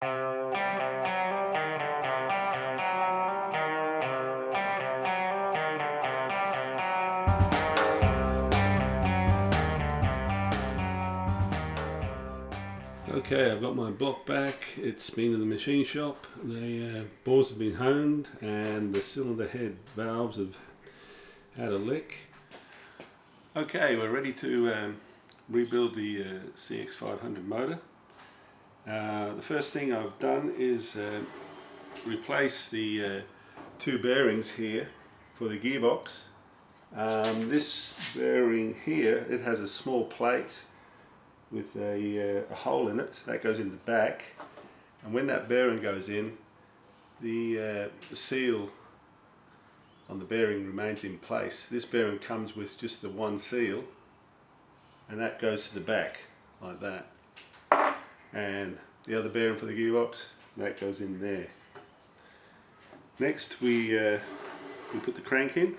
Okay, I've got my block back. It's been in the machine shop. The bores have been honed and the cylinder head valves have had a lick. Okay, we're ready to rebuild the CX500 motor. The first thing I've done is replace the two bearings here for the gearbox. This bearing here, it has a small plate with a hole in it that goes in the back, and when that bearing goes in, the seal on the bearing remains in place. This bearing comes with just the one seal, and that goes to the back like that, and the other bearing for the gearbox, that goes in there. Next we put the crank in.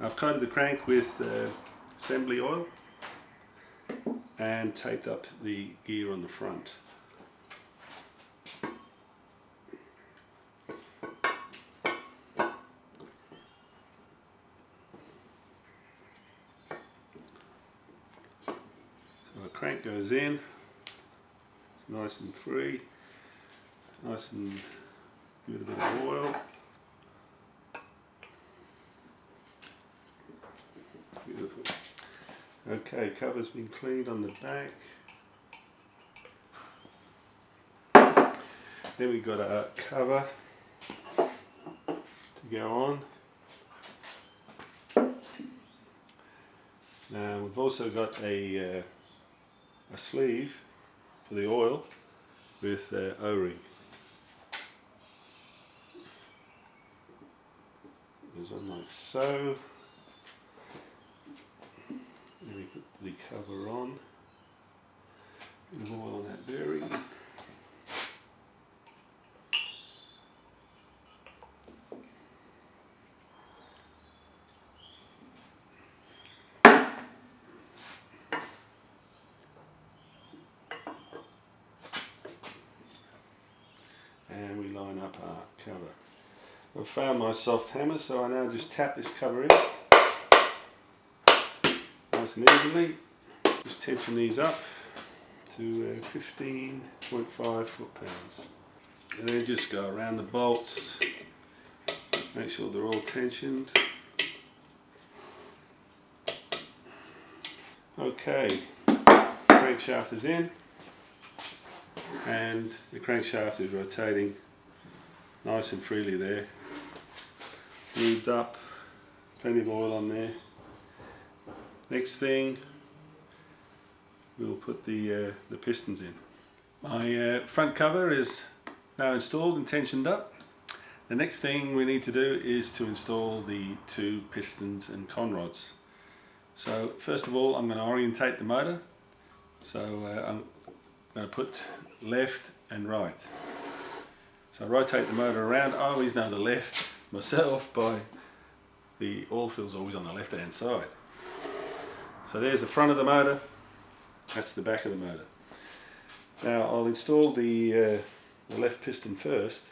I've coated the crank with assembly oil and taped up the gear on the front. So the crank goes in, nice and free, nice and give it a bit of oil. Beautiful. Okay, cover's been cleaned on the back. Then we've got a cover to go on. Now we've also got a sleeve for the oil with O-ring. Goes on like so. Then we put the cover on, bit of oil on that bearing. And we line up our cover. I've found my soft hammer, so I now just tap this cover in. Nice and evenly. Just tension these up to 15.5 foot-pounds. And then just go around the bolts, make sure they're all tensioned. Okay, crankshaft is in, and the crankshaft is rotating nice and freely there. Lubed up, plenty of oil on there. Next thing, we'll put the pistons in. My front cover is now installed and tensioned up. The next thing we need to do is to install the two pistons and conrods. So first of all, I'm going to orientate the motor. So I'm going to put left and right. So I rotate the motor around. I always know the left myself by the oil fill's always on the left hand side. So there's the front of the motor, that's the back of the motor. Now I'll install the left piston first,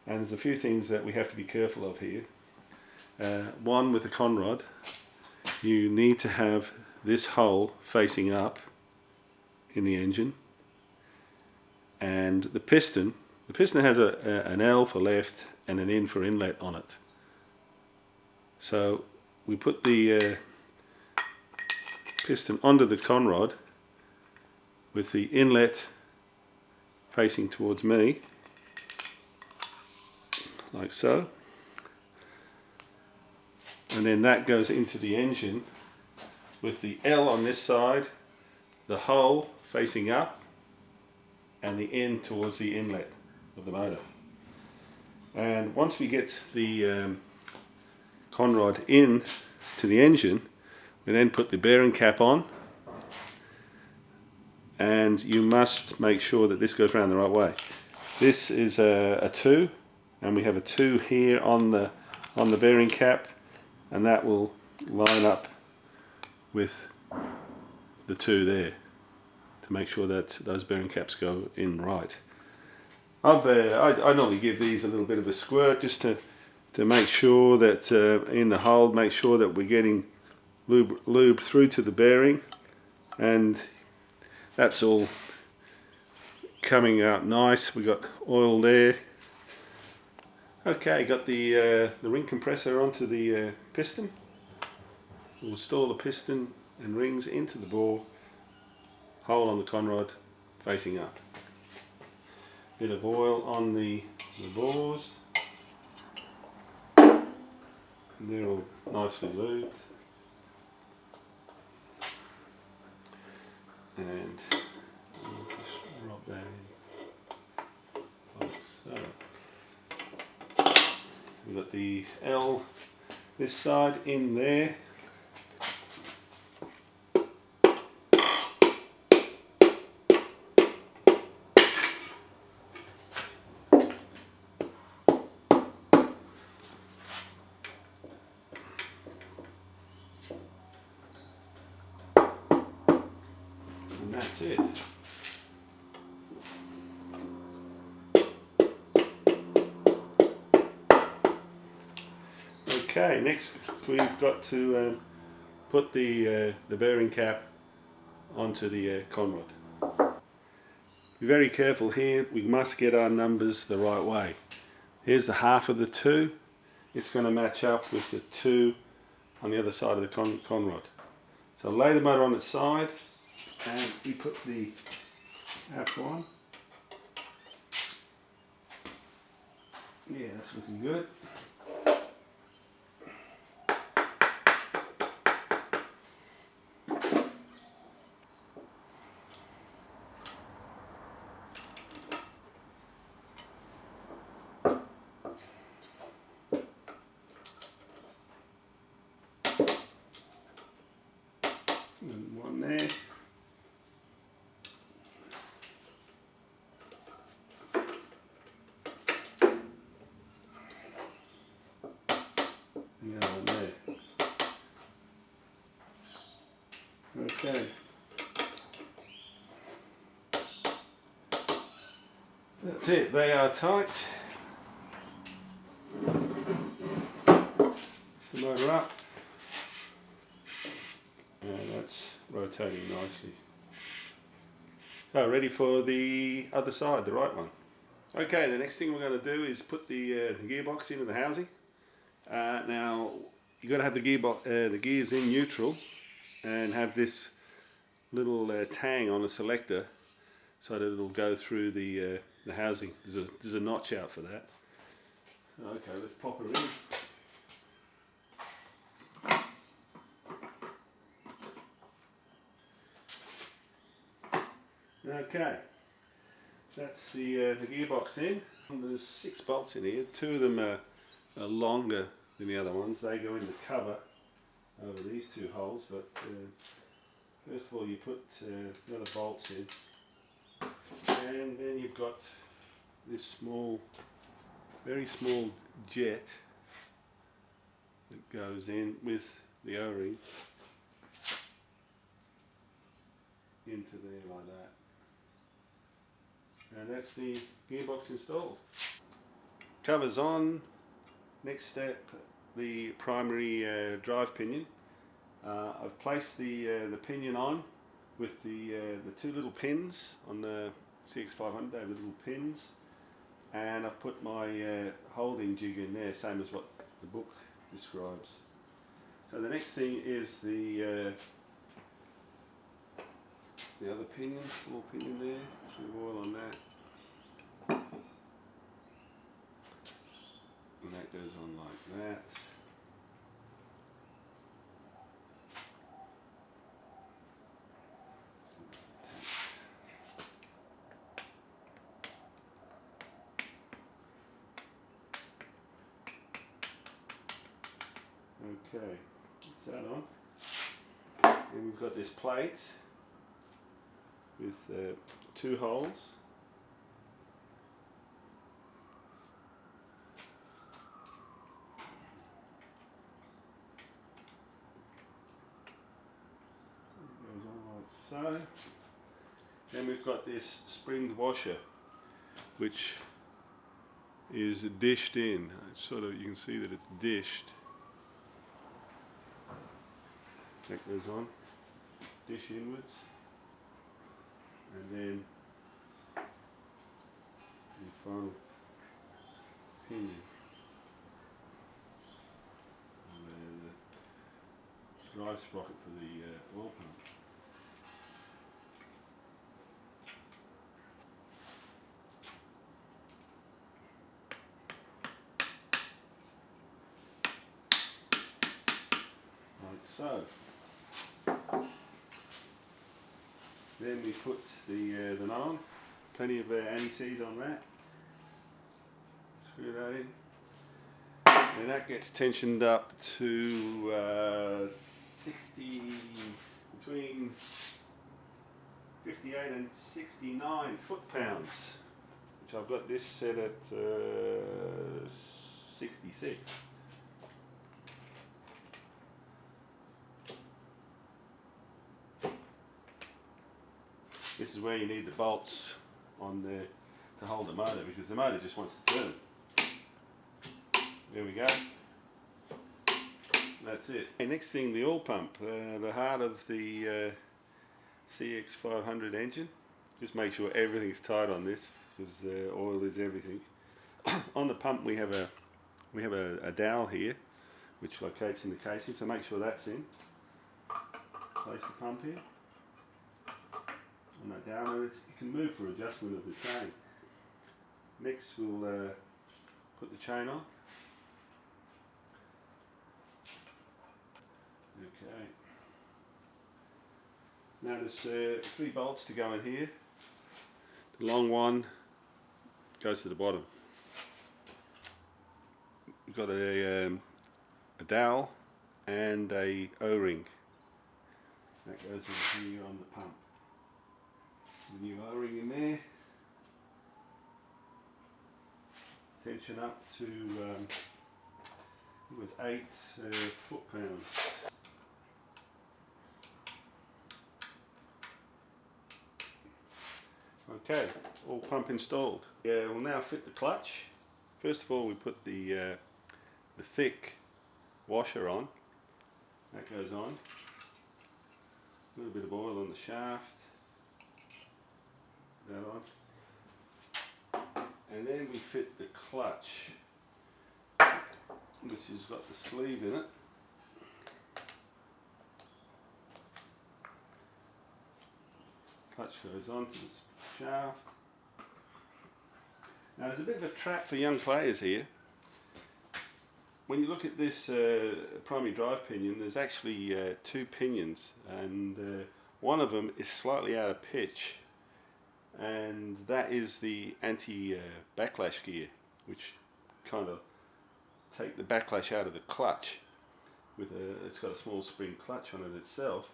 and there's a few things that we have to be careful of here. One, with the conrod, you need to have this hole facing up in the engine, and the piston has an L for left and an N for inlet on it. So we put the piston onto the conrod with the inlet facing towards me, like so, and then that goes into the engine with the L on this side, the hole facing up, and the N towards the inlet of the motor. And once we get the conrod in to the engine, we then put the bearing cap on, and you must make sure that this goes around the right way. This is a 2, and we have a 2 here on the bearing cap, and that will line up with the 2 there to make sure that those bearing caps go in right. I normally give these a little bit of a squirt just to make sure that in the hole, make sure that we're getting lube through to the bearing, and that's all coming out nice. We got oil there. Okay, got the ring compressor onto the piston. We'll install the piston and rings into the bore, hole on the conrod facing up. Bit of oil on the bores. They're all nicely lubed. And we'll just rub that in like so. We've got the L this side in there. And that's it. Okay, next we've got to put the bearing cap onto the conrod. Be very careful here, we must get our numbers the right way. Here's the half of the 2, it's going to match up with the 2 on the other side of the conrod. So lay the motor on its side and we put the cap on. Yeah, that's looking good. And one there. And one there. Okay. That's it, they are tight. Lift the motor up. And that's rotating nicely. So ready for the other side, the right one. Okay, the next thing we're going to do is put the gearbox into the housing. Now you've got to have the gears in neutral and have this little tang on the selector so that it'll go through the housing. There's a notch out for that. Okay, let's pop her in. Okay, that's the gearbox in. There's 6 bolts in here. 2 of them are longer than the other ones. They go in the cover over these 2 holes, but first of all you put the other bolts in, and then you've got this small, very small jet that goes in with the O-ring into there like that. And that's the gearbox installed. Covers on. Next step, the primary drive pinion. I've placed the pinion on with the 2 little pins on the CX500. They have little pins, and I've put my holding jig in there, same as what the book describes. So the next thing is the other pinion, small pinion there. Some oil on that. And that goes on like that. Okay, that's that on. And we've got this plate with 2 holes. It goes on like so. we've got this spring washer which is dished in. It's sort of, you can see that it's dished. That goes on, dish inwards, and then the final pinion. And the drive sprocket for the oil pump. Like so. Then we put the nylon, plenty of anti-seize on that. Screw that in. And that gets tensioned up to 60, between 58 and 69 foot-pounds, which I've got this set at 66. This is where you need the bolts on there to hold the motor, because the motor just wants to turn. There we go. That's it. Okay, next thing, the oil pump, the heart of the CX500 engine. Just make sure everything's tight on this, because oil is everything. On the pump we have a dowel here, which locates in the casing. So make sure that's in. Place the pump here. On that dowel, and you can move for adjustment of the chain. Next we'll put the chain on. Okay. Now there's 3 bolts to go in here. The long one goes to the bottom. We've got a dowel and a O-ring. That goes in here on the pump. The new O-ring in there. Tension up to it was 8 foot-pounds. Okay, all pump installed. Yeah, we'll now fit the clutch. First of all, we put the thick washer on. That goes on. A little bit of oil on the shaft. That on. And then we fit the clutch. This has got the sleeve in it. Clutch goes onto the shaft. Now there's a bit of a trap for young players here. When you look at this primary drive pinion, there's actually 2 pinions, and one of them is slightly out of pitch, and that is the anti-backlash gear, which kind of take the backlash out of the clutch. It's got a small spring clutch on it itself.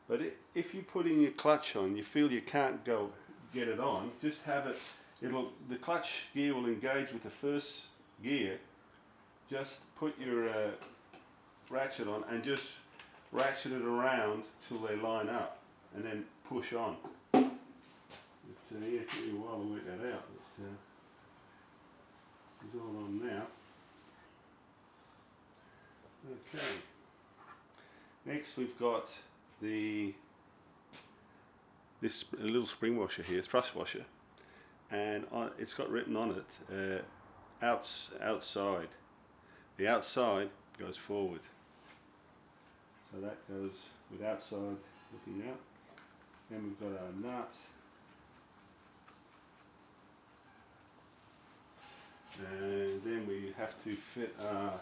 But if you put in your clutch on, you feel you can't get it on, just have it, the clutch gear will engage with the first gear. Just put your ratchet on and just ratchet it around till they line up, and then push on. It's took me a while to work that out, but it's all on now. Okay. Next we've got this little spring washer here, thrust washer, and it's got written on it outside. The outside goes forward, so that goes with outside looking out. Then we've got our nut, and then we have to fit our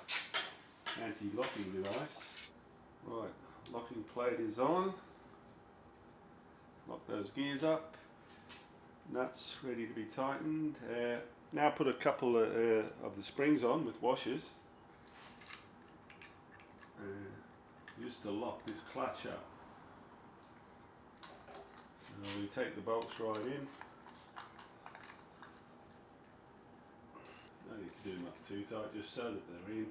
anti-locking device. Right, locking plate is on. Lock those gears up. Nuts ready to be tightened. Now put a couple of the springs on with washers. Just to lock this clutch up. So we take the bolts right in. No need to do them up too tight, just so that they're in.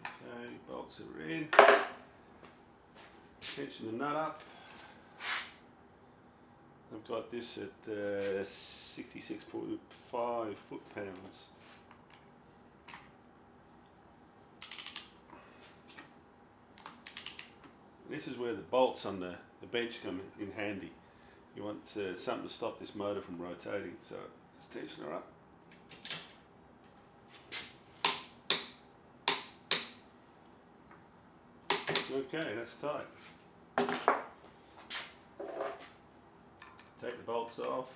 Okay, bolts are in. Tension the nut up. I've got this at 66.5 foot-pounds. This is where the bolts on the bench come in handy. You want something to stop this motor from rotating, so let's tension her up. Okay, that's tight. Take the bolts off.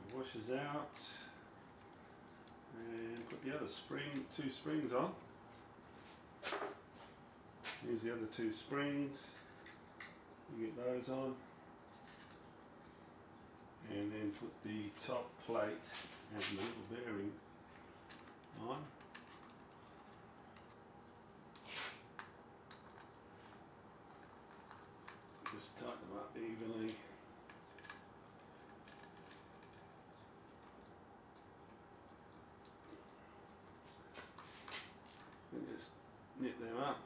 It washes out. And put the other two springs on. Use the other two springs. You get those on. And then put the top plate and the little bearing on. Just tighten them up evenly. And just knit them up.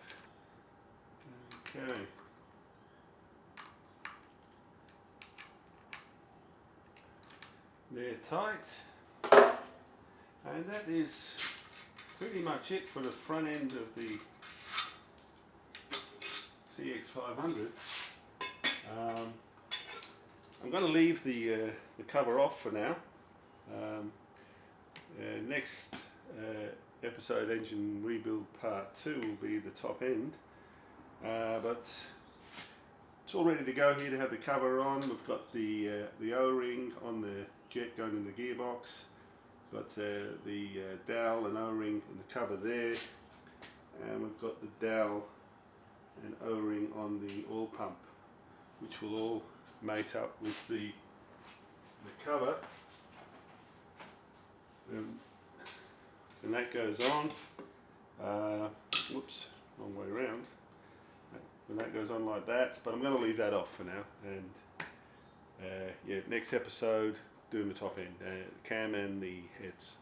Okay. They're tight. And that is pretty much it for the front end of the CX500. I'm going to leave the cover off for now. Next episode, engine rebuild part 2, will be the top end. But it's all ready to go here to have the cover on. We've got the O-ring on the jet going in the gearbox. Got the dowel and O-ring in the cover there. And we've got the dowel and O-ring on the oil pump, which will all mate up with the cover. And that goes on. Whoops, wrong way around. And that goes on like that, but I'm going to leave that off for now. And yeah, next episode, doing the top end, cam and the heads.